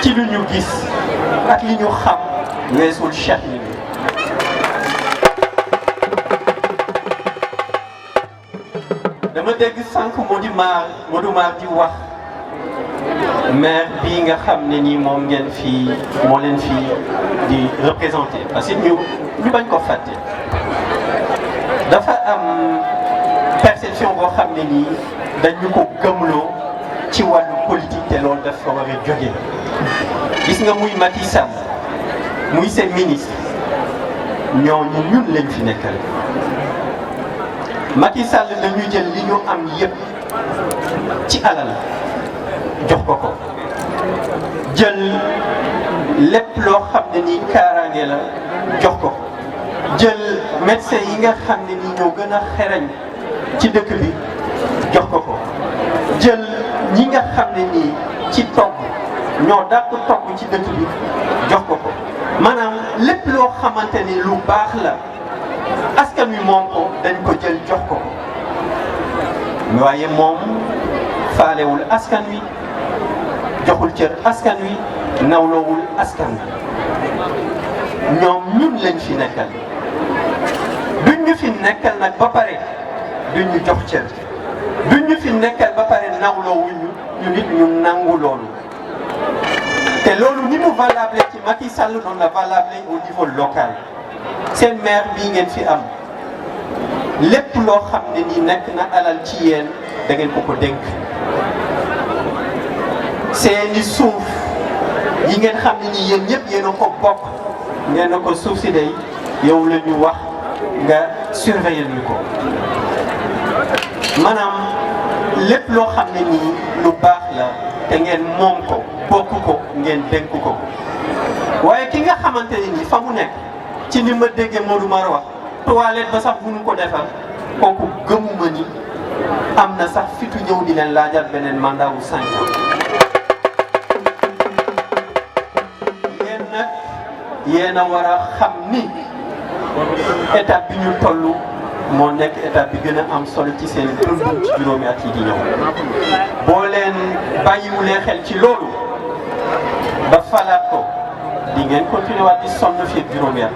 ci lu ñu gis ak li ñu xam weesul Cheikh Gningue dama dégg sànq Modou Mar di wax maire bii nga xam ne nii moom ngeen fii moo leen fii di représenté parce que ñu bañ ko fàtte dafa am perception boo xam ne nii dañu ko gëmloo ci wàllu politique te loolu dafa war a jóge gis nga muy Macky Sall muy seen ministre ñooñu ñun lañ fi nekkal Macky Sall dañuy jël li ñu am yépp ci alal jox ko ko jël lépp loo xam ne nii kaaraange la jox ko jël médecin yi nga xam ne nii ñoo gën a xereñ ci dëkk bi jox ko ko jël ñi nga xam ne nii ci togg ñoo dàq togg ci dëkk bi jox ko ko maanaam lépp loo xamante ni lu baax la askan wi moom ko dañ ko jël jox ko ko waaye moom faalewul askan wi joxul cër askan wi nawloowul askan wi ñoom ñun lañ fi nekkal duñ ñu fi nekkal nag ba pare duñ ñu jox cër duñ ñu fi nekkal ba pare nawloowul ñu nit ñu nangu loolu te loolu ni mu valable ci Macky Sall noonu la valable au niveau local seen maire bii ngeen fi am lépp loo xam ne ni nekk na alal ci yéen da ngeen ko dénk seeni suuf yi ngeen xam ne ni yéen ñëpp yéen a ko bokk ngeen na ko suuf si day yow la ñu wax nga surveiller ñu ko maanaam lépp loo xam ne nii lu baax la te ngeen moom ko bokk ko ngeen dénk ko waaye ki nga xamante ne nii fa mu nekk ci ni ma déggee Modou Mar wax toilette ba sax bu ñu ko defal kooku gëmuma ni am na sax fitu ñëw di leen laajal beneen mandat wu 5 ans. yéen nag yéen a war a xam ni étape bi ñu toll moo nekk étape bi gën a am solo ci seen dund ci juróomi at yi di ñëw. boo leen bàyyiwulee xel ci loolu ba falaat ko di ngeen continuer waat di sonn fii ak juróomi at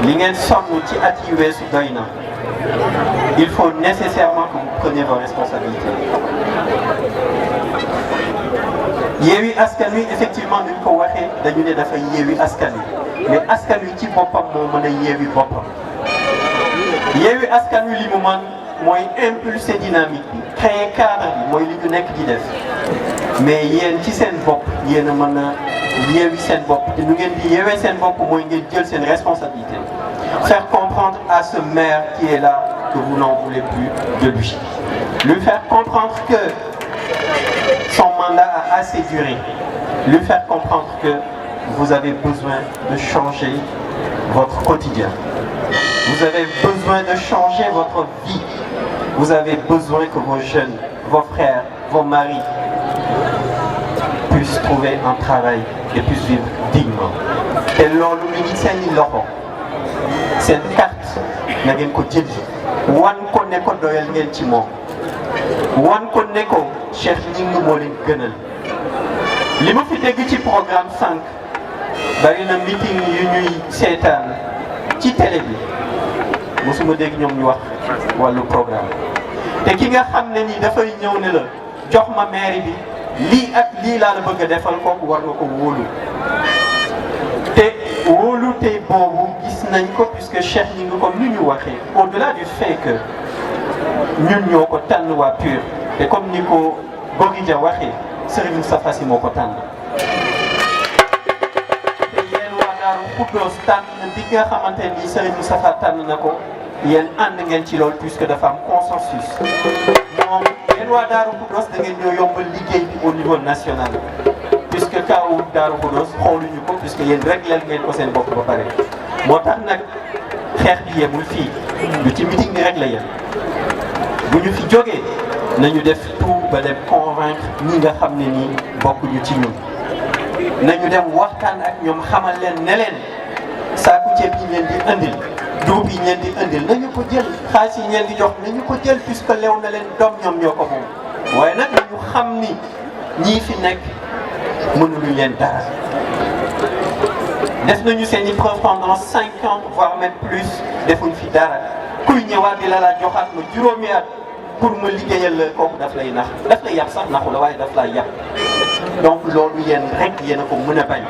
li ngeen sonn ci at yi weesu doy na. Il faut nécessairement que vous preniez vos responsabilités. Yewwi Askan Wi effectivement ni ñu ko waxee dañu ne dafa Yewwi Askan Wi mais askan wi ci boppam moo mën a yeewi boppam. Yewwi Askan Wi li mu mën mooy impulser dynamique bi créer cadre bi mooy li ñu nekk di def mais yéen ci seen bopp yéen a mën a yeewi seen bopp te nu ngeen di yeewee seen bopp mooy ngeen jël seen responsabilité. Faire comprendre à ce maire qui est là que vous n'en voulez plus de lui. Lui faire comprendre que son mandat a assez duré. Lui faire comprendre que vous avez besoin de changer votre quotidien. Vous avez besoin de changer votre vie. Vous avez besoin que vos jeunes, vos frères, vos maris puissent trouver un travail et puissent vivre dignement. Et loolu mi ngi seen loxo. Seen carte na ngeen ko jëndi wan ko ne ko doyal ngeen ci moom wan ko ne ko Cheikh Gningue moo leen gënal li ma fi dégg ci programme 5 bari na meeting yu ñuy seetaan ci télé bi mosuma dégg ñoom ñu wax wàllu programme te ki nga xam ne ni dafay ñëw ne la jox ma mairie bi lii ak lii laa la bëgg a defal kooku war nga ko wóolu te wóolute boobu gis nañ ko puisque Cheikh Gningue comme ni ñu waxee au-delà du fait que ñun ñoo ko tànn waa PUR te comme ni ko Gorgui Dia waxee Serigne Moustapha Sy moo ko tànn te yéen waa Daaru Khoudoss tànn bi nga xamante ni Serigne Moustapha tànn na ko yéen ànd ngeen ci loolu puisque dafa am consensus moom yéen waa Daaru Khoudoss da ngeen ñoo yombal liggéey bi au niveau national puisque kaw Daaru Khoudoss xooluñu ko puisque yéen régleel ngeen ko seen bopp ba pare moo tax nag xeex bi yemul fii du ci meeting bi rek la yem bu ñu fi jógee nañu def tout ba dem convaincre ñi nga xam ne nii bokkuñu ci ñun nañu dem waxtaan ak ñoom xamal leen ne leen saaku ceeb yi leen di andil dugub yi leen di andil nañu ko jël xaalis yi leen di jox nañu ko jël puisque lew na leen doom ñoom ñoo ko moom waaye nag nañu xam ni ñii fi nekk mënuluñ leen dara def nañu seen i preuve pendant 5 ans voire même plus defuñ fi dara kuy ñëwaat di la joxaat ma juróomi at pour ma liggéeyal la kooku daf lay nax daf lay yàq sax naxu la waaye daf lay yàq donc loolu yéen rek yéen a ko mën a bañ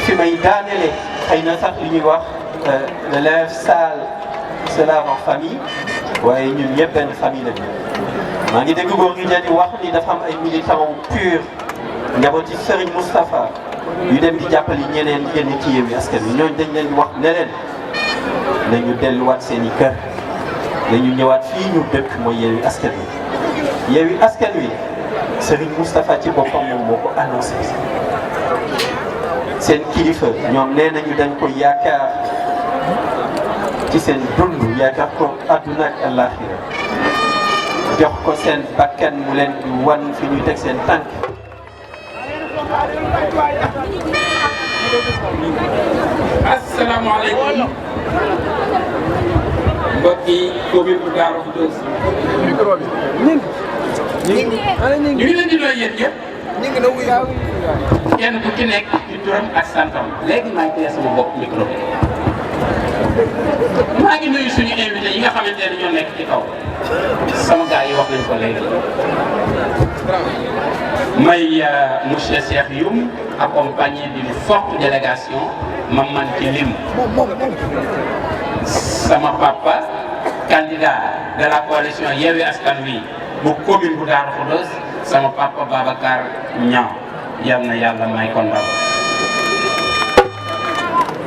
fi may daanele xëy na sax li ñuy wax le linge sale se lave en famille waaye ñun ñëpp benn famille la ñu maa ngi dégg Gorgui Dia di wax ni dafa am ay militants PUR njaboot ci Serigne Moustapha yu dem di jàppali ñeneen génn ci Yewwi Askan Wi ñooñu dañ leen di wax ne leen nañu delluwaat seen i kër nañu ñëwaat fii ñu dëkk mooy Yewwi Askan Wi Yewwi Askan Wi Serigne Moustapha ci boppam moom moo ko annoncé seen kilifa ñoom nee nañu dañ ko yaakaar ci seen dund yaakaar ko adduna ak àllaaxira jox ko seen bakkan mu leen di wan fi ñuy teg seen tànk. asalaamaaleykum mbokki commune bu Darou Khoudoss. micro bi. ñu ngi leen di nuyu yéen ñëpp. ñu ngi la wuyu. kenn ku ci nekk ci turam ak santam. léegi maa ngi téye sama bopp micro bi. maa ngi nuyu suñu invité yi nga xamante ne ñoo nekk ci kaw. sama gars yi wax nañ ko léegi. may monsieur Cheikh Youm accompagné d'une forte délégation ma man ci lim. sama papa candidat de la coalition Yewwi Askan Wi bu commune bu Darou Khoudoss sama papa Babacar Niang yal na yàlla may ko ndam.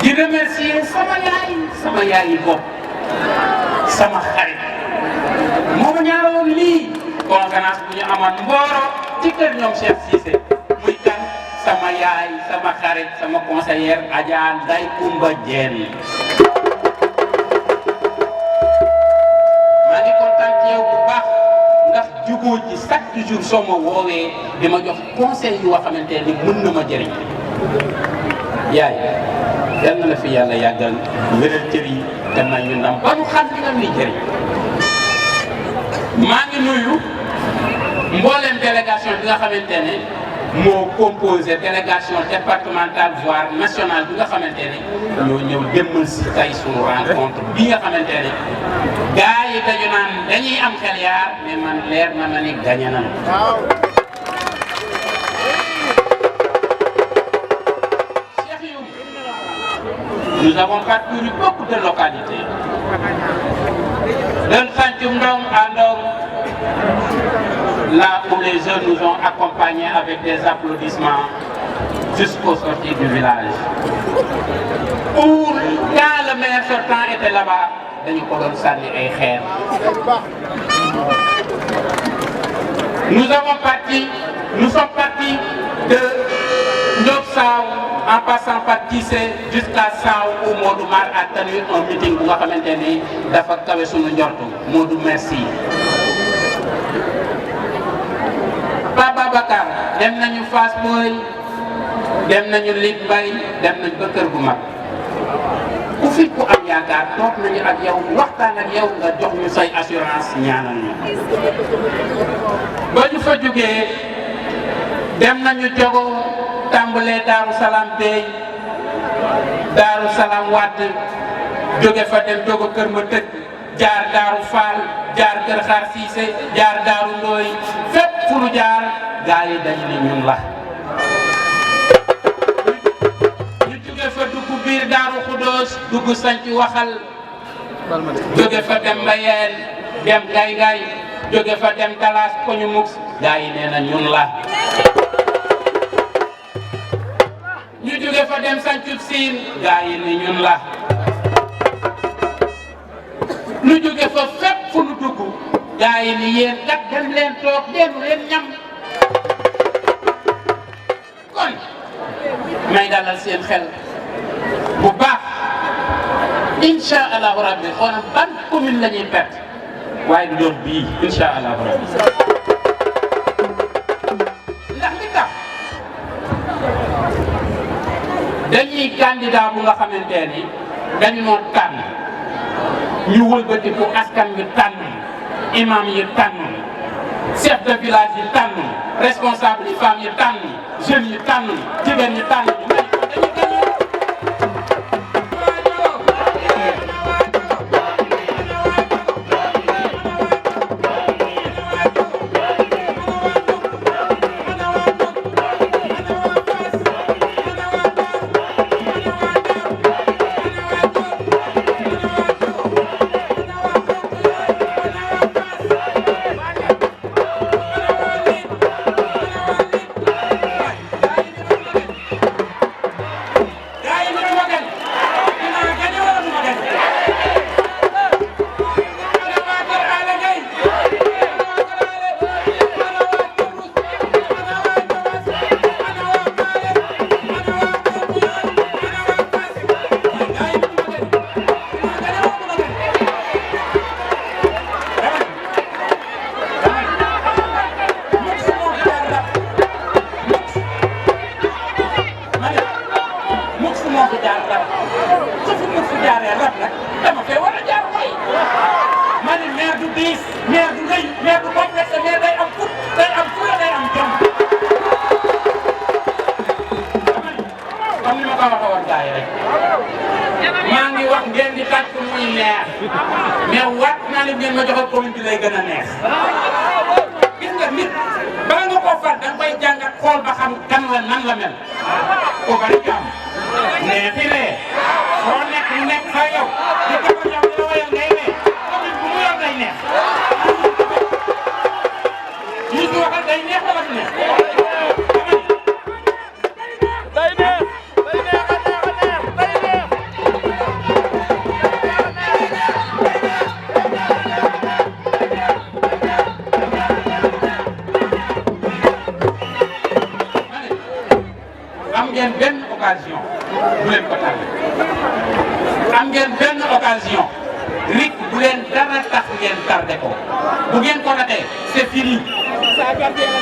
di remercier sama yaay yi bopp sama xarit moomu ñaaroon lii conférence bu ñu amoon Mboro ci kër ñoom Cheikh Cissé muy kan sama yaay sama xarit sama conseillère Adja Ndeye Koumba Diène toujours soo ma woowee di ma jox conseil yoo xamante ni mën na ma jëriñ yaay yal na la fi yàlla yàggal wéral cër yi te may ñu ndam ba ñu xam li nga muy jëriñ. maa ngi nuyu mboolem délégation bi nga xamante ne moo composé délégation départementale voire nationale bi nga xamante ne ñoo ñëw demal si tey suñu rencontre bi nga xamante ne gars yi dañu naan dañuy am xel yaar mais man leer na ma ni gagné nañu. Cheikh Youm, nous avons parcouru beaucoup de localités. D'un Santhiou Ndong à Ndong, là où les jeunes nous ont accompagnés avec des applaudissements jusqu'aux sorties du village. Où, quand le maire sortant était là-bas, dañu ko doon sànni ay xeer. Nous sommes partis de Ndiop Sao en passant par Guissé jusqu'à Sao où Modou Mar a tenu un meeting bu nga xamante ni dafa kawe sunu njortu. Modou merci. Papa Bakar dem nañu Fass Boy dem nañu Lit Bay dem nañu ba Kër gu mag ku fi ku am yaakaar toog nañu ak yow waxtaan ak yow nga jox ñu say assurance ñaanal ñu. ba ñu fa jógee dem nañu jogo tàmbalee Daaru Salaam Bey Daaru Salaam Wàdd jóge fa dem jogo Kër ma tëgg jaar Daaru Faal jaar Kër Xaar Siise jaar Daaru Ndooy fépp fu nu jaar gaa yi dañu ne ñun la. ñu jóge fa dugg biir Daaru Xudoos dugg sanc waxal jóge fa dem Mbayeen dem Gay Gay jóge fa dem Dalaas Koñu Mux gaa yi nee na ñun la. ñu jóge fa dem sancub Siin gaa yi ne ñun la. ñu jóge fa fépp fu nu dugg gaa yi ni yéen kat dem leen toog deenu leen ñam. kon may dalal seen xel bu baax incha allahu rabbi xoolal ban commune la ñuy perte waaye du doon bii incha allahu rabbi. ndax li tax dañuy candidat bu nga xamante ni dañu noo tànn ñu wëlbatiku askan wi tànn imam yi tànn chef de village yi tànn responsable yi femmes yi tànn jeunes yi tànn jigéen ñi tànn ñu may ko dañuy gagné.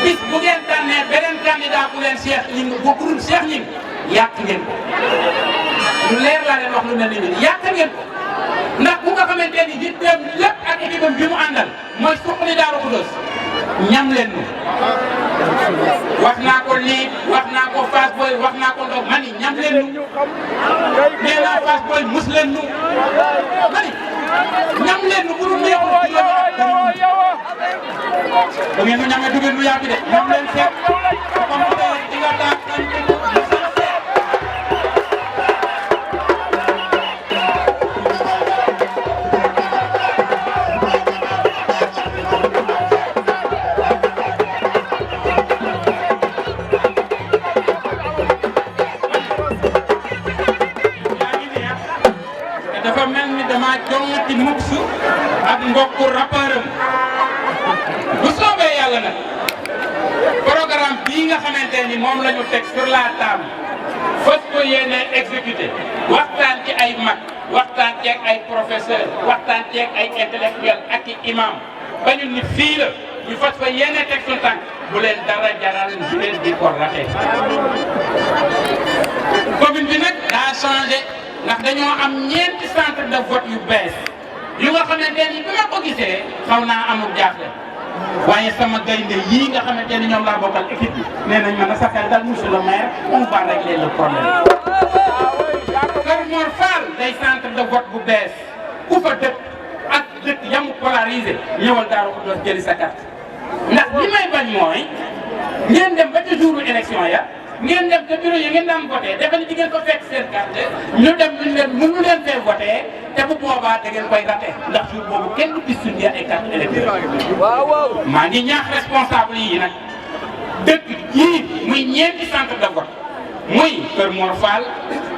bis bu ngeen tànnee beneen candidat bu leen Cheikh Gningue bu dul Cheikh Gningue yàq ngeen ko lu leer laa leen wax lu mel ni yàq ngeen ko ndax bu nga xamante ni nit dem lépp ak équipe bi mu àndal mooy suqali Daaru Xudoos ñam leen nu wax naa ko lii wax naa ko Fass Boy wax naa ko Ndao mani ñam leen nu nee naa Fass Boy mus leen nu mani ñam leen nu bu dul neexul da ngeen nu ñamee du ngeen nu yàgg de ñam leen seet comme di nga daan jongati muksu ak mbokku rappeuram bu soobee yàlla nag programme bii nga xamante ni moom la ñu teg sur la table fas ko yéene exécuté waxtaan ci ay mag waxtaan ci ay professeur waxtaan ci ay intellectuel ak i imam ba ñu ni fii la ñu fas fa yéene teg suñu tànk bu leen dara jaral bu leen di ko raté commune bi nag daa changé ndax dañoo am ñeenti centre de vote yu bees yu nga xamante ni bi ma ko gisee xaw naa amul jaaxle waaye sama gaynde yii nga xamante ni ñoom laa bokkal équipe bi nee nañ ma na sa xel dal monsieur le maire on va régler le problème. Kër Mor Fall day centre de vote bu bees ku fa dëkk ak dëkk yamu polarisé ñëwal Daaru Xudoos jëli sa carte ndax li may bañ mooy ngeen dem ba ci jouru élection ya. ngeen dem te bureau yi ngeen daan voté defe ni di ngeen ko fekk seen carte ñu dem mënu leen fee voté te bu boobaa da ngeen koy raté ndax jour boobu kenn du distribué ay carte électorale maa ngi ñaax responsable yi nag dëkk yii muy ñeenti centre de vote muy Kër Mor Fall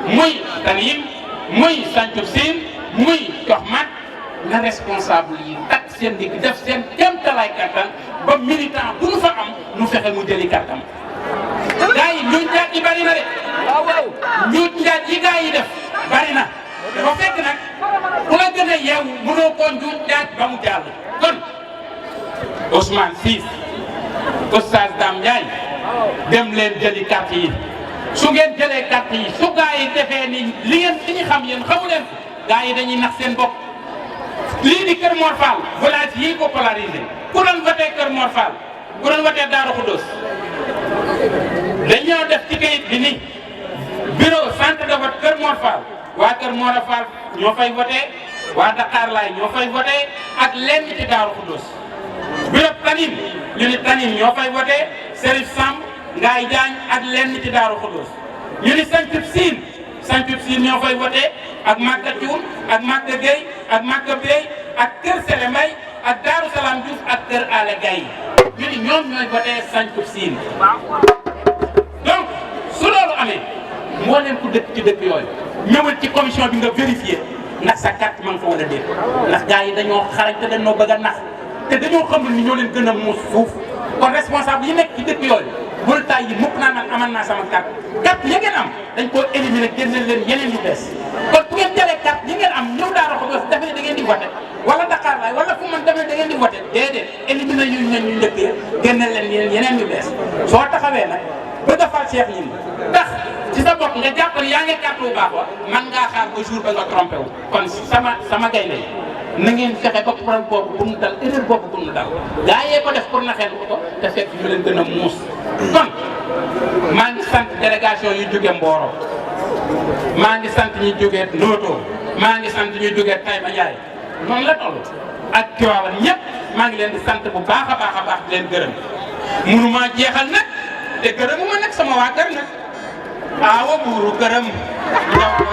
muy Tanim muy Santhiou Sine muy Toxmat na responsable yi takk seen digg def seen kéemtalaay kattan ba militant bu nu fa am nu fexe mu jëli kattan. gaa yi njuuj njaaj yi bari na de njuuj njaaj yi gaa yi def bari na dafa fekk nag ku la gën a yeewu mënoo koo njuuj njaaj ba mu jàll kon Ousmane Ciss Oustaz Dame Ndiaye dem leen jëli carte yi su ngeen jëlee carte yi su gaa yi defee ni li ñu xam yéen xamu leen gaa yi dañuy nax seen bopp lii di Kër Mor Fall village yii ko polarisé ku doon voté Kër Mor Fall ku doon voté Daaru Xudoos dañoo def ci kayit bi ni bureau centre de vote Kër Mor Fall waa Kër Mor Fall ñoo fay voté waa Dakar Laay ñoo fay voté ak lenn ci Daaru Xudoos bureau Tanim ñu ni Tanim ñoo fay voté Serif Samb Ngaay Jaañ ak lenn ci Daaru Xudoos ñu ni Santhiou Sine ñoo fay voté ak Magga Thioune ak Magga Gueye ak Magga Bey ak Kër Sele Mbay ak Daaru Salaam Diouf ak Kër Ale Gaye ñu ni ñoom ñooy voté Santhiou Sine donc su loolu amee moo leen ku dëkk ci dëkk yooyu ñëwal ci commission bi nga vérifier ndax sa carte ma nga fa wala déet ndax gars yi dañoo xarañ te dañoo bëgg a nax te dañoo xamul ni ñoo leen gën a muus fuuf kon responsable yi nekk ci dëkk yooyu bul tay yi mukk naa man amal naa sama carte ya ngeen am dañ koo éliminer génne leen yeneen yu bees kon bu ngeen jëlee carte yi ngeen am ñëw Daaru Xudoos defe ne da ngeen di voté wala Dakar Laay wala fu man defe ne da ngeen di voté déedéet éliminer yu ñu njëkk yi génne leen yeneen yu bees soo taxawee nag bëgg a fal Cheikh Gningue tax ci sa bopp nga jàpp ne yaa ngi carte bu baax wa man ngaa xaar ba jour ba nga trompé wu kon sama gaynde na ngeen fexe ba problème boobu bu mu dal erreur boobu bu mu dal gaa yee ko def pour naxeel ko te fekk ñu leen gën a muus kon maa ngi sant délégation yu jóge Mboro maa ngi sant ñi jóge Noto maa ngi sant ñu jóge Taïba Ndiaye noonu la toll ak Tivaouane ñëpp maa ngi leen di sant bu baax a baax di leen gërëm mënumaa jeexal nag te gërëmuma nag sama waa kër nag aawa buuru gërëm ndaw ko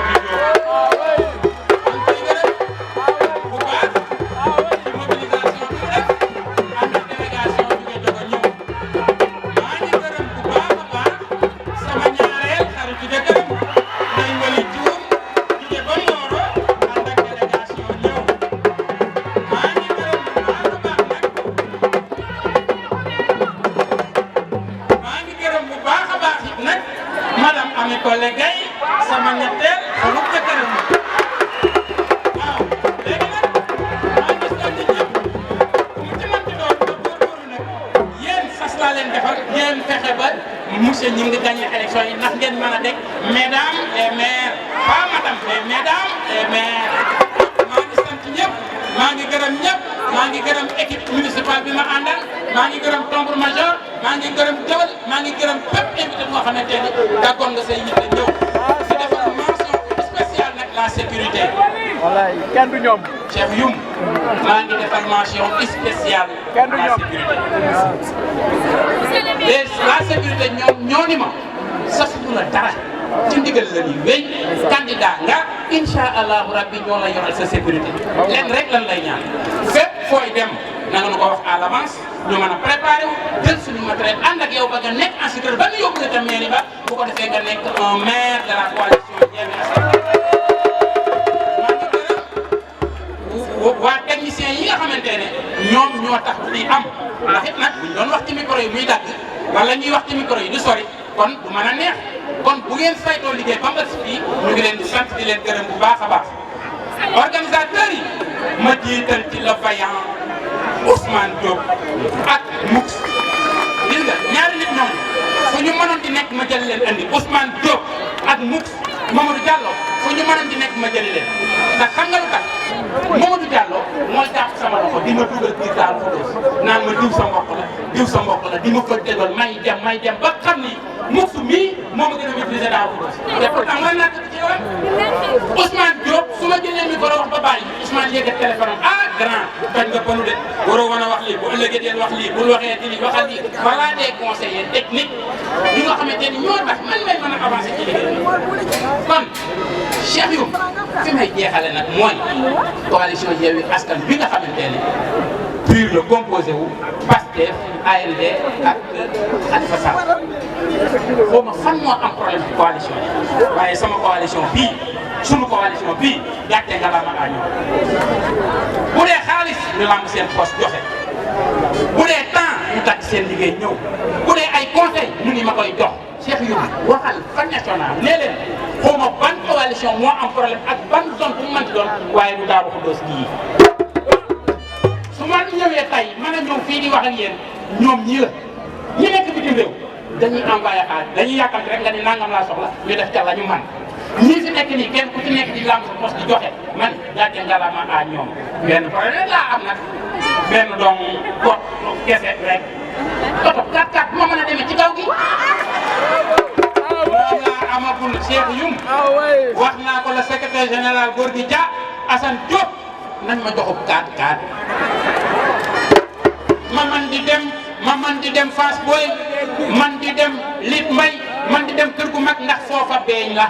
di Kole Gaye sama ñetteel sama jëkkëram waaw léegi nag maa ngi sant ñëpp ku mu ci mën ci doon góorgóorlu nag yéen monsieur ñi ngi gagné élection yi ndax ngeen mën a dégg mesdames les maires pas madame mais mesdames les maires maa ngi sant ñëpp maa ngi gërëm ñëpp maa ngi gërëm équipe municipale bi ma àndal maa ngi gërëm tambour major maa ngi gërëm jëwal maa ngi gërëm bépp invité boo xamante ni daggoon nga say yitte ñëw di defal mention spéciale nag la sécurité. wallaay kenn du ñoom. Cheikh Youm maa ngi defal mention spéciale la sécurité. la sécurité ñoo ni ma sasuñu la dara ci ndigal la ñuy wéy candidat nga incha allahu rabbi ñoo la yoral sa sécurité leen rek lan lay ñaan fépp fooy dem na nga nu ko wax à l'avance ñu mën a préparé wu jël suñu matériel ànd ak yow ba nga nekk en sécurité ba nga yóbbu la tam mairie ba bu ko defee nga nekk un maire de la coalition Yewwi Askan Wi. waa technicien yi nga xamante ne ñoom ñoo tax di am ndax it nag buñ doon wax ci micro yi muy dagg wala ñuy wax ci micro yi du sori kon du mën a neex kon bu ngeen saytoo liggéey ba mbas fii ñu ngi leen di sant di leen gërëm bu baax a baax organisateurs yi ma jiital ci le vaillant Ousmane Diop ak Moux gis nga ñaari nit ñoom fu ñu mënoon di nekk ma jël leen andi Ousmane Diop ak Moux Mamadou Diallo fu ñu mënoon di nekk ma jëli leen ndax xam nga lu tax Mamadou Diallo mooy jàpp sama loxo di ma dugal biir Daaru Xudoos naan ma diw sa mbokk la diw sa mbokk la di ma fa tegal may dem ba xam ni Moux mii moo ma gën a maîtriser Daaru Xudoos te pourtant mooy natt ci yow Ousmane Diop su ma jëlee micro wax ba bàyyi Ousmane yëkkat téléphone am ah grand bañ nga bënu de waroo mën a wax lii bu ëllëgee deel wax lii bul waxee di lii waxal lii voilà des conseillers techniques yi nga xamante ni ñoo tax man may mën a avancer ci liggéey kon Cheikh Youm fi may jeexale nag mooy coalition Yewwi Askan bi nga xamante ne PUR la composé wu PASTEF ALD ak Khalifa Sall xaw ma fan moo am problème ci coalition yi waaye sama coalition bii sunu coalition bii gàcce nga la ma a ñëw bu dee xaalis ñu lamb seen poste joxe bu dee temps ñu tàgg seen liggéey ñëw bu dee ay conseil ñu ngi ma koy jox Cheikh Youm waxal fan national nee leen xaw ma ban coalition moo am problème ak ban zone bu mu mënti doon waaye du Daaru Xudoos gii su ma ñëwee tey mën a ñëw fii di wax ak yéen ñoom ñii la ñi nekk bitim réew dañuy envoyé xaalis dañuy yàkkamti rek nga ni nangam laa soxla ñu def ca la ñu man ñii fi nekk nii kenn ku ci nekk di lamb sa poste di joxe man gàcce ngalama a ñoom benn problème laa am nag benn doomu bot gese rek oto 4x4 bu ma mën a demee ci kaw gi moom laa amagul Cheikh Youm wax naa ko le secrétaire général Gorgui Dia Assane Diop nañ ma joxub 4x4 ma man di dem Fass Boy man di dem Lit Mbay man di dem kër gu mag ndax foofa beeñ la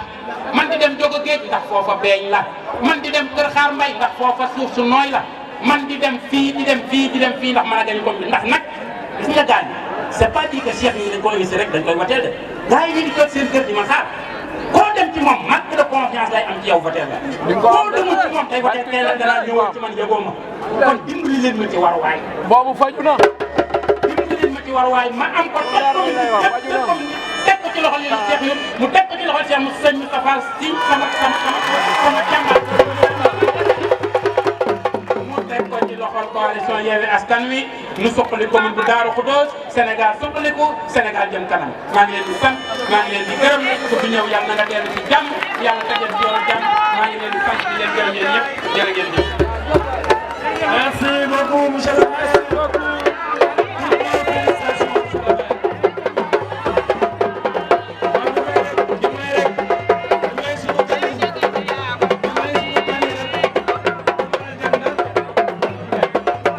man di dem Jogo Géej ndax foofa beeñ la man di dem Kër Xaar Mbay ndax foofa suuf su nooy la man di dem fii di dem fii ndax mën a gañ ko ndax nag gis nga gaañ c'est pas dit que Cheikh yi dañ ko invité rek dañ koy wateel de gars yi ñu ngi toog seen kër di ma xaar koo dem ci moom manque de confiance lay am ci yow wateel la koo demul ci moom tey wateel tey la danaa ñëwoon ci man yëgoo ma kon dimbali leen ma ci waruwaay boobu faju na dimbali leen ma ci waruwaay ma am ko teg ko ci loxol yéen Cheikh Youm mu teg ko ci loxol Cheikh Sëñ Moustapha Sy sama jàmbaar mu teg ko ci loxol coalition Yewwi Askan Wi nu soqali commune bu Daaru Xudoos Sénégal soqaliku Sénégal jëm kanam maa ngi leen di sant maa ngi leen di gërëm ku fi ñëw yàlla na nga dellu ci jàmm yàlla tëjee ci yoonu jàmm maa ngi leen di sant di leen gërëm yéen ñëpp jërë ngeen jëf. Merci beaucoup monsieur le maire.